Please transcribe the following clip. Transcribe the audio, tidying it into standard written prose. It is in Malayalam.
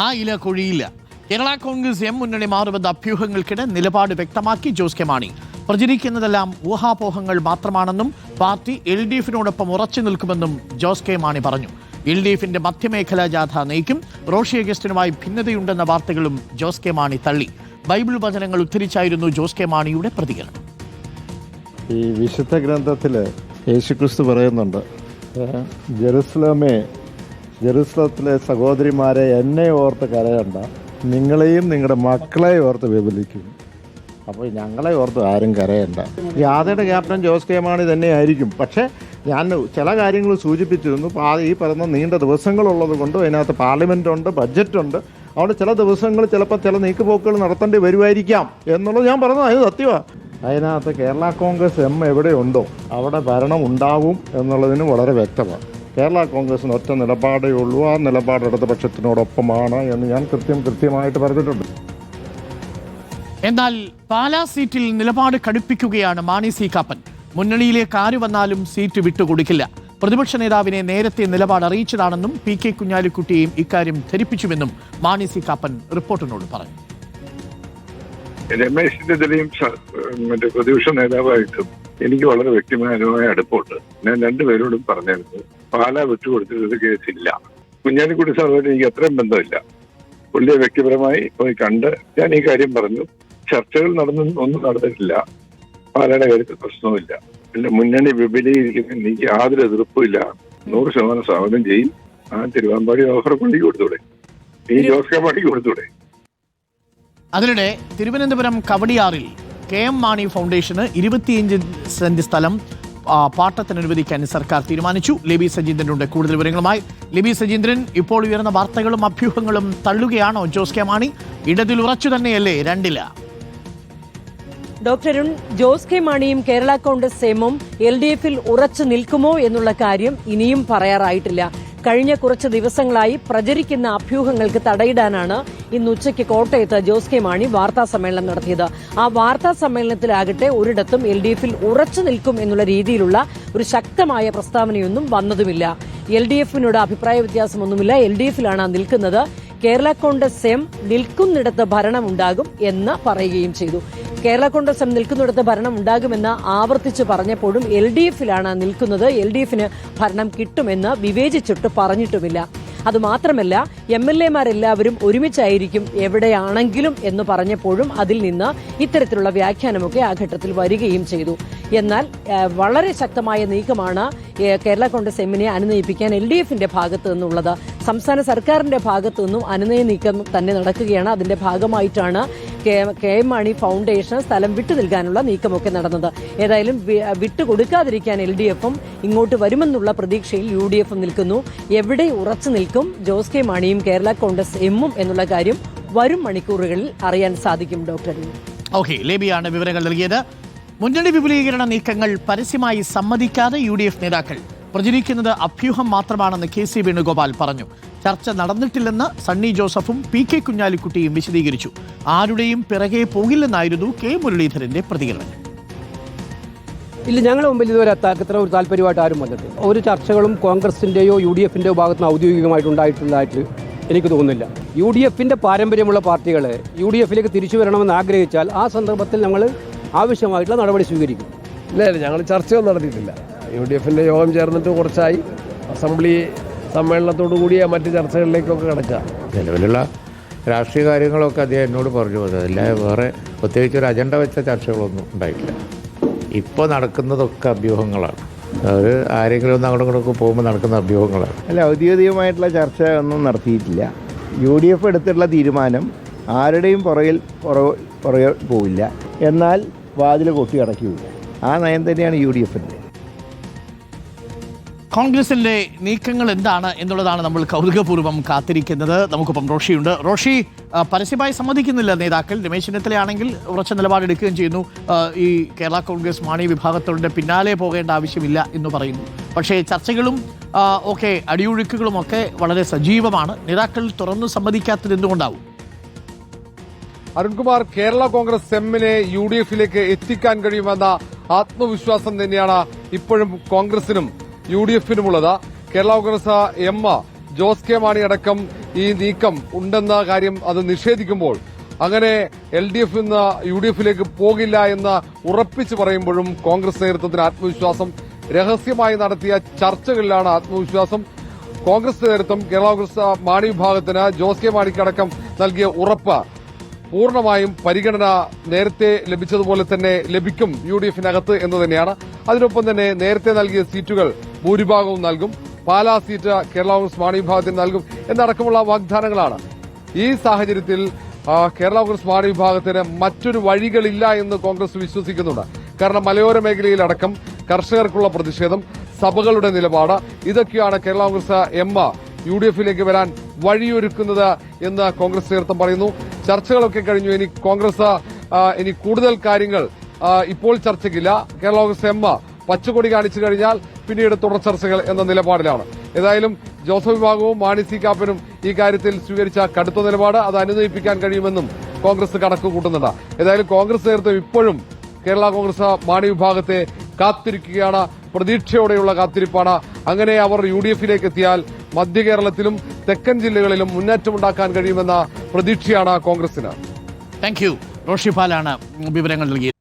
ആ ഇല കൊഴിയില്ല. കേരള കോൺഗ്രസ് എം മുന്നണി മാറുമെന്ന അഭ്യൂഹങ്ങൾക്കിടെ നിലപാട് വ്യക്തമാക്കി ജോസ് കെ മാണി. പ്രചരിക്കുന്നതെല്ലാം ഊഹാപോഹങ്ങൾ മാത്രമാണെന്നും പാർട്ടി LDF-നോടൊപ്പം ഉറച്ചു നിൽക്കുമെന്നും ജോസ് കെ മാണി പറഞ്ഞു. LDF-ന്റെ മധ്യമേഖലാ ജാഥ നയിക്കും. റോഷി അഗസ്റ്റിനുമായി ഭിന്നതയുണ്ടെന്ന വാർത്തകളും ജോസ് കെ മാണി തള്ളി. ബൈബിൾ വചനങ്ങൾ ഉദ്ധരിച്ചായിരുന്നു ജോസ് കെ മാണിയുടെ പ്രതികരണം. ഈ വിശുദ്ധ ഗ്രന്ഥത്തിൽ യേശുക്രിസ്തു പറയുന്നുണ്ട്, ജെറുസലത്തിലെ സഹോദരിമാരെ എന്നെ ഓർത്ത് കരയണ്ട, നിങ്ങളെയും നിങ്ങളുടെ മക്കളെയും ഓർത്ത് വിപലിക്കും. അപ്പോൾ ഞങ്ങളെ ഓർത്ത് ആരും കരയണ്ട. ജാഥയുടെ ക്യാപ്റ്റൻ ജോസ് കെ മാണി തന്നെയായിരിക്കും. പക്ഷേ ഞാൻ ചില കാര്യങ്ങൾ സൂചിപ്പിച്ചിരുന്നു. ഈ പറയുന്ന നീണ്ട ദിവസങ്ങളുള്ളത് കൊണ്ട് അതിനകത്ത് പാർലമെൻറ്റുണ്ട്, ബഡ്ജറ്റുണ്ട്. അവിടെ ചില ദിവസങ്ങൾ ചിലപ്പോൾ ചില നീക്കുപോക്കുകൾ നടത്തേണ്ടി വരുമായിരിക്കാം എന്നുള്ളത് ഞാൻ പറഞ്ഞത്. അത് സത്യമാണ്. അതിനകത്ത് കേരള കോൺഗ്രസ് എം എവിടെയുണ്ടോ അവിടെ ഭരണം ഉണ്ടാവും എന്നുള്ളതിന് വളരെ വ്യക്തമാണ്. കേരള കോൺഗ്രസിന് ഒറ്റ നിലപാടേ ഉള്ളൂ. ആ നിലപാട് ഇടതുപക്ഷത്തിനോടൊപ്പമാണ് എന്ന് ഞാൻ കൃത്യമായിട്ട് പറഞ്ഞിട്ടുണ്ട്. എന്നാൽ പാലാ സീറ്റിൽ നിലപാട് കടുപ്പിക്കുകയാണ് മാണി സി കാപ്പൻ. മുന്നണിയിലേക്ക് ആര് വന്നാലും സീറ്റ് വിട്ടുകൊടുക്കില്ല. പ്രതിപക്ഷ നേതാവിനെ നേരത്തെ നിലപാട് അറിയിച്ചതാണെന്നും PK കുഞ്ഞാലിക്കുട്ടിയെയും ഇക്കാര്യം ധരിപ്പിച്ചുവെന്നും മാണി സി കാപ്പൻ റിപ്പോർട്ടിനോട് പറഞ്ഞു. രമേശ് ചെന്നിത്തലയും മറ്റേ പ്രതിപക്ഷ നേതാവായിട്ടും എനിക്ക് വളരെ വ്യക്തിപരമായ അടുപ്പമുണ്ട്. ഞാൻ രണ്ടുപേരോടും പറഞ്ഞിരുന്നു, പാലാ വിട്ടുകൊടുത്തിട്ട് കേസില്ല. കുഞ്ഞാലിക്കുട്ടി സാറുമായിട്ട് എനിക്ക് അത്രയും ബന്ധമില്ല. പുള്ളിയെ വ്യക്തിപരമായി പോയി കണ്ട് ഞാൻ ഈ കാര്യം പറഞ്ഞു. ചർച്ചകൾ ഒന്നും നടന്നിട്ടില്ല. പാലയുടെ കാര്യത്തിൽ പ്രശ്നവുമില്ല. പിന്നെ മുന്നണി വിപുലീകരിക്കുന്ന എനിക്ക് യാതൊരു എതിർപ്പുമില്ല. 100% സ്വാഗതം ചെയ്യും. ആ തിരുവാമ്പാടി ഓഫർ പള്ളിക്ക് കൊടുത്തൂടെ, ഈ ജോസ് കെ മാണിക്ക് കൊടുത്തൂടെ. അതിനിടെ തിരുവനന്തപുരം കവടിയാറിൽ KM മാണി ഫൗണ്ടേഷന് 25 സെന്റ് സ്ഥലം പാട്ടത്തിന് അനുവദിക്കാൻ സർക്കാർ തീരുമാനിച്ചു. ലിബി സജീന്ദ്രനുണ്ട് കൂടുതൽ വിവരങ്ങളുമായി. ലിബി സജീന്ദ്രൻ, ഇപ്പോൾ ഉയർന്ന വാർത്തകളും അഭ്യൂഹങ്ങളും തള്ളുകയാണോ ജോസ് കെ മാണി? ഇടതിൽ ഉറച്ചു തന്നെയല്ലേ രണ്ടില? ഡോക്ടർ അരുൺ, ജോസ് കെ മാണിയും കേരള കോൺഗ്രസ് എമ്മും LDF-ൽ ഉറച്ചു നിൽക്കുമോ എന്നുള്ള കാര്യം ഇനിയും പറയാറായിട്ടില്ല. കഴിഞ്ഞ കുറച്ച് ദിവസങ്ങളായി പ്രചരിക്കുന്ന അഭ്യൂഹങ്ങൾക്ക് തടയിടാനാണ് ഇന്ന് ഉച്ചയ്ക്ക് കോട്ടയത്ത് ജോസ് കെ മാണി വാർത്താ സമ്മേളനം നടത്തിയത്. ആ വാർത്താ സമ്മേളനത്തിലാകട്ടെ ഒരിടത്തും LDF-ൽ ഉറച്ചു നിൽക്കും എന്നുള്ള രീതിയിലുള്ള ഒരു ശക്തമായ പ്രസ്താവനയൊന്നും വന്നതുമില്ല. LDF-നോട് അഭിപ്രായ വ്യത്യാസമൊന്നുമില്ല. LDF-ലാണ് നിൽക്കുന്നത്. കേരള കോൺഗ്രസ് എം നിൽക്കുന്നിടത്ത് ഭരണം ഉണ്ടാകും എന്ന് പറയുകയും ചെയ്തു. കേരള കോൺഗ്രസ് എം നിൽക്കുന്നിടത്ത് ഭരണം ഉണ്ടാകുമെന്ന് ആവർത്തിച്ച് പറഞ്ഞപ്പോഴും LDF-ലാണ് നിൽക്കുന്നത്. LDF-ന് ഭരണം കിട്ടുമെന്ന് വിവേചിച്ചിട്ട് പറഞ്ഞിട്ടുമില്ല. അതുമാത്രമല്ല, MLA-മാരെല്ലാവരും ഒരുമിച്ചായിരിക്കും എവിടെയാണെങ്കിലും എന്ന് പറഞ്ഞപ്പോഴും അതിൽ നിന്ന് ഇത്തരത്തിലുള്ള വ്യാഖ്യാനമൊക്കെ ആ ഘട്ടത്തിൽ വരികയും ചെയ്തു. എന്നാൽ വളരെ ശക്തമായ നീക്കമാണ് കേരള കോൺഗ്രസ് എമ്മിനെ അനുനയിപ്പിക്കാൻ LDF-ന്റെ ഭാഗത്തു നിന്നുള്ളത്. സംസ്ഥാന സർക്കാരിന്റെ ഭാഗത്തു നിന്നും അനുനയ നീക്കം തന്നെ നടക്കുകയാണ്. അതിന്റെ ഭാഗമായിട്ടാണ് KM മാണി ഫൗണ്ടേഷൻ സ്ഥലം വിട്ടു നൽകാനുള്ള നീക്കമൊക്കെ നടന്നത്. ഏതായാലും വിട്ടുകൊടുക്കാതിരിക്കാൻ LDF-ഉം ഇങ്ങോട്ട് വരുമെന്നുള്ള പ്രതീക്ഷയിൽ UDF-ഉം നിൽക്കുന്നു. എവിടെ ഉറച്ചു നിൽക്കും ജോസ് കെ മാണിയും കേരള കോൺഗ്രസ് എമ്മും എന്നുള്ള കാര്യം വരും മണിക്കൂറുകളിൽ അറിയാൻ സാധിക്കും. ഡോക്ടർ ലേബിയാണ് വിവരങ്ങൾ നൽകിയത്. മുന്നണി വിപുലീകരണ നീക്കങ്ങൾ പരസ്യമായി സമ്മതിക്കാതെ UDF നേതാക്കൾ പ്രചരിക്കുന്നത് അഭ്യൂഹം മാത്രമാണെന്ന് KC വേണുഗോപാൽ പറഞ്ഞു. ചർച്ച നടന്നിട്ടില്ലെന്ന് സണ്ണി ജോസഫും PK കുഞ്ഞാലിക്കുട്ടിയും വിശദീകരിച്ചു. ആരുടെയും പിറകെ പോകില്ലെന്നായിരുന്നു K മുരളീധരന്റെ പ്രതികരണം. ഇല്ല, ഞങ്ങളുടെ മുമ്പിൽ ഇതുവരെ അത്ര ഒരു താല്പര്യമായിട്ട് ആരും വന്നിട്ടില്ല. ഒരു ചർച്ചകളും കോൺഗ്രസിൻ്റെയോ UDF-ൻ്റെയോ ഭാഗത്ത് നിന്ന് ഔദ്യോഗികമായിട്ട് ഉണ്ടായിട്ടുള്ളതായിട്ട് എനിക്ക് തോന്നുന്നില്ല. UDF-ൻ്റെ പാരമ്പര്യമുള്ള പാർട്ടികൾ UDF-ലേക്ക് തിരിച്ചു വരണമെന്ന് ആഗ്രഹിച്ചാൽ ആ സന്ദർഭത്തിൽ ഞങ്ങൾ ആവശ്യമായിട്ടുള്ള നടപടി സ്വീകരിക്കും. ഇല്ല, ഞങ്ങൾ ചർച്ചയൊന്നും നടത്തിയിട്ടില്ല. UDF-ൻ്റെ യോഗം ചേർന്നിട്ട് കുറച്ചായി. അസംബ്ലി സമ്മേളനത്തോടു കൂടിയ മറ്റ് ചർച്ചകളിലേക്കൊക്കെ കിടക്കുക. നിലവിലുള്ള രാഷ്ട്രീയ കാര്യങ്ങളൊക്കെ അദ്ദേഹം എന്നോട് പറഞ്ഞു പോയത്. അല്ലാതെ വേറെ പ്രത്യേകിച്ച് ഒരു അജണ്ട വെച്ച ചർച്ചകളൊന്നും ഉണ്ടായിട്ടില്ല. ഇപ്പോൾ നടക്കുന്നതൊക്കെ അഭ്യൂഹങ്ങളാണ്. അത് ആരെങ്കിലും ഒന്ന് അങ്ങോട്ടും ഇങ്ങോട്ടും പോകുമ്പോൾ നടക്കുന്ന അഭ്യൂഹങ്ങളാണ്. അല്ല, ഔദ്യോഗികമായിട്ടുള്ള ചർച്ച ഒന്നും നടത്തിയിട്ടില്ല. UDF എടുത്തിട്ടുള്ള തീരുമാനം ആരുടെയും പുറകിൽ പോവില്ല, എന്നാൽ വാതിൽ കൊട്ടി അടയ്ക്കില്ല. ആ നയം തന്നെയാണ് UDF-ൻ്റെ. കോൺഗ്രസിന്റെ നീക്കങ്ങൾ എന്താണ് എന്നുള്ളതാണ് നമ്മൾ കൗതുകപൂർവ്വം കാത്തിരിക്കുന്നത്. നമുക്കിപ്പം റോഷിയുണ്ട്. റോഷി, പരസ്യമായി സമ്മതിക്കുന്നില്ല നേതാക്കൾ. രമേശ് ചെന്നിത്തലയാണെങ്കിൽ ഉറച്ച നിലപാടെടുക്കുകയും ചെയ്യുന്നു. ഈ കേരള കോൺഗ്രസ് മാണി വിഭാഗത്തോടെ പിന്നാലെ പോകേണ്ട ആവശ്യമില്ല എന്ന് പറയുന്നു. പക്ഷേ ചർച്ചകളും അടിയൊഴുക്കുകളും ഒക്കെ വളരെ സജീവമാണ്. നേതാക്കൾ തുറന്നു സമ്മതിക്കാത്തത് എന്തുകൊണ്ടാവും? അരുൺകുമാർ, കേരള കോൺഗ്രസ് എമ്മിനെ UDF-ലേക്ക് എത്തിക്കാൻ കഴിയുമെന്ന ആത്മവിശ്വാസം തന്നെയാണ് ഇപ്പോഴും കോൺഗ്രസിനും UDF-നുമുള്ളത്. കേരള കോൺഗ്രസ് എം ജോസ് കെ മാണി അടക്കം ഈ നീക്കം ഉണ്ടെന്ന കാര്യം അത് നിഷേധിക്കുമ്പോൾ, അങ്ങനെ LDF നിന്ന് UDF പോകില്ല എന്ന് ഉറപ്പിച്ചു പറയുമ്പോഴും കോൺഗ്രസ് നേതൃത്വത്തിന് ആത്മവിശ്വാസം, രഹസ്യമായി നടത്തിയ ചർച്ചകളിലാണ് ആത്മവിശ്വാസം. കോൺഗ്രസ് നേതൃത്വം കേരള കോൺഗ്രസ് മാണി വിഭാഗത്തിന് ജോസ് കെ മാണിക്കടക്കം നൽകിയ ഉറപ്പ് പൂർണ്ണമായും പരിഗണന നേരത്തെ ലഭിച്ചതുപോലെ തന്നെ ലഭിക്കും UDF-നകത്ത് എന്ന് തന്നെയാണ്. അതിനൊപ്പം തന്നെ നേരത്തെ നൽകിയ സീറ്റുകൾ ഭൂരിഭാഗവും നൽകും, പാലാ സീറ്റ് കേരള കോൺഗ്രസ് മാണി വിഭാഗത്തിന് നൽകും എന്നടക്കമുള്ള വാഗ്ദാനങ്ങളാണ്. ഈ സാഹചര്യത്തിൽ കേരള കോൺഗ്രസ് മാണി വിഭാഗത്തിന് മറ്റൊരു വഴികളില്ല എന്ന് കോൺഗ്രസ് വിശ്വസിക്കുന്നുണ്ട്. കാരണം മലയോര മേഖലയിലടക്കം കർഷകർക്കുള്ള പ്രതിഷേധം, സഭകളുടെ നിലപാട്, ഇതൊക്കെയാണ് കേരള കോൺഗ്രസ് എം UDF വരാൻ വഴിയൊരുക്കുന്നത് എന്ന് കോൺഗ്രസ് നേതൃത്വം പറയുന്നു. ചർച്ചകളൊക്കെ കഴിഞ്ഞു. ഇനി കോൺഗ്രസ് ഇനി കൂടുതൽ കാര്യങ്ങൾ ഇപ്പോൾ ചർച്ചയ്ക്കില്ല. കേരള കോൺഗ്രസ് എം പച്ചക്കൊടി കാണിച്ചു കഴിഞ്ഞാൽ പിന്നീട് തുടർ ചർച്ചകൾ എന്ന നിലപാടിലാണ്. ഏതായാലും ജോസഫ് വിഭാഗവും മാണി സി കാപ്പനും ഈ കാര്യത്തിൽ സ്വീകരിച്ച കടുത്ത നിലപാട് അത് അനുനയിപ്പിക്കാൻ കഴിയുമെന്നും കോൺഗ്രസ് കണക്ക് കൂട്ടുന്നുണ്ട്. ഏതായാലും കോൺഗ്രസ് നേതൃത്വം ഇപ്പോഴും കേരള കോൺഗ്രസ് മാണി വിഭാഗത്തെ കാത്തിരിക്കുകയാണ്. പ്രതീക്ഷയോടെയുള്ള കാത്തിരിപ്പാണ്. അങ്ങനെ അവർ UDF എത്തിയാൽ മധ്യ കേരളത്തിലും തെക്കൻ ജില്ലകളിലും മുന്നേറ്റമുണ്ടാക്കാൻ കഴിയുമെന്ന പ്രതീക്ഷയാണ് കോൺഗ്രസിന്. Thank you. റോഷിപാലാണ് വിവരങ്ങൾ നൽകിയത്.